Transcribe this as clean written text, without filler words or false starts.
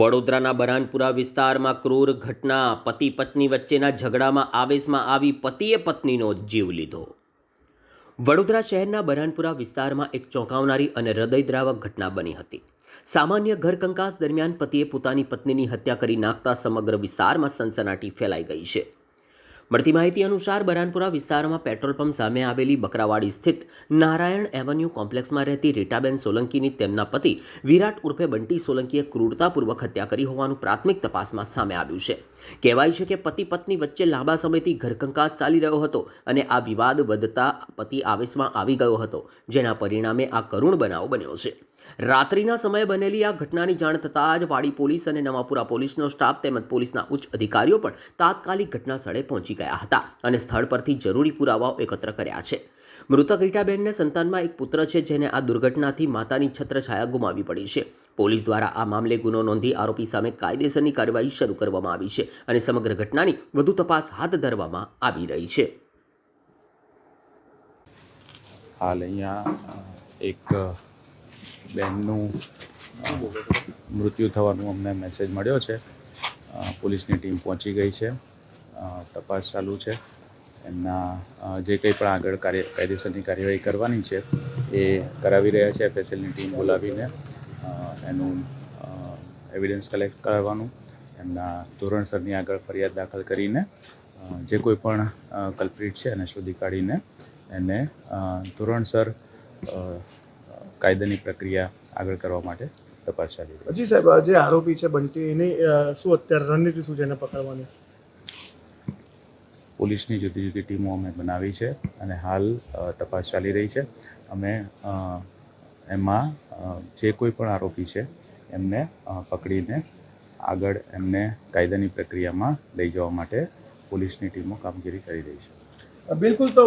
વડોદરાના બરાનપુરા વિસ્તારમાં ક્રૂર ઘટના. પતિ પત્ની વચ્ચેના ઝઘડામાં આવેશમાં આવી પતિએ પત્નીનો જીવ લીધો. વડોદરા શહેરના બરાનપુરા વિસ્તારમાં એક ચોંકાવનારી અને હૃદયદ્રાવક ઘટના બની હતી. સામાન્ય ઘરકંકાસ દરમિયાન પતિએ પોતાની પત્નીની હત્યા કરી નાખતા સમગ્ર વિસ્તારમાં સનસનાટી ફેલાઈ ગઈ છે. મળતી માહિતી અનુસાર બરાનપુરા વિસ્તારમાં પેટ્રોલ પંપ સામે આવેલી બકરાવાડી સ્થિત નારાયણ એવન્યુ કોમ્પ્લેક્સમાં રહેતી રીટાબેન સોલંકીની તેમના પતિ વિરાટ ઉર્ફે બંટી સોલંકીએ ક્રૂરતાપૂર્વક હત્યા કરી હોવાનું પ્રાથમિક તપાસમાં સામે આવ્યું છે. કહેવાય છે કે પતિ પત્ની વચ્ચે લાંબા સમયથી ઘરકંકાસ ચાલી રહ્યો હતો અને આ વિવાદ વધતા પતિ આવેશમાં આવી ગયો હતો, જેના પરિણામે આ કરુણ બનાવ બન્યો છે. રાત્રિના સમયે બનેલી આ ઘટનાની જાણ થતાં જ વાડી પોલીસ અને નવાપુરા પોલીસનો સ્ટાફ તેમજ પોલીસના ઉચ્ચ અધિકારીઓ પણ તાત્કાલિક ઘટના સ્થળે પહોંચી ગયા હતા અને સ્થળ પરથી જરૂરી પુરાવાઓ એકત્ર કર્યા છે. મૃતક રીટાબેનને સંતાનમાં એક પુત્ર છે, જેને આ દુર્ઘટનાથી માતાની છત્રછાયા ગુમાવી પડી છે. પોલીસ દ્વારા આ મામલે ગુનો નોંધી આરોપી સામે કાયદેસરની કાર્યવાહી શરૂ કરવામાં આવી છે અને સમગ્ર ઘટનાની વધુ તપાસ હાથ ધરવામાં આવી રહી છે. હાલ અહીંયા એક બહેનનું મૃત્યુ થવાનું અમને મેસેજ મળ્યો છે. પોલીસની ટીમ પહોંચી ગઈ છે, તપાસ ચાલુ છે. એમના જે કંઈ પણ આગળ કાયદેસરની કાર્યવાહી કરવાની છે એ કરાવી રહ્યા છે. એફએસએલની ટીમ બોલાવીને એનું એવિડન્સ કલેક્ટ કરવાનું, એમના ધોરણસરની આગળ ફરિયાદ દાખલ કરીને જે કોઈ પણ કલ્પ્રિટ છે એને શોધી કાઢીને એને ધોરણસર કાયદાની પ્રક્રિયા આગળ કરવા માટે તપાસ ચાલી રહી છે. જી સાહેબ, જે આરોપી છે બંટી, એની શું અત્યારે રણનીતિ શું છે એને પકડવાની? પોલીસની જુદી જુદી ટીમો અમે બનાવી છે અને હાલ તપાસ ચાલી રહી છે. અમે એમાં જે કોઈ પણ આરોપી છે એમને પકડીને આગળ એમને કાયદાની પ્રક્રિયામાં લઈ જવા માટે પોલીસની ટીમો કામગીરી કરી રહી છે. બિલકુલ. તો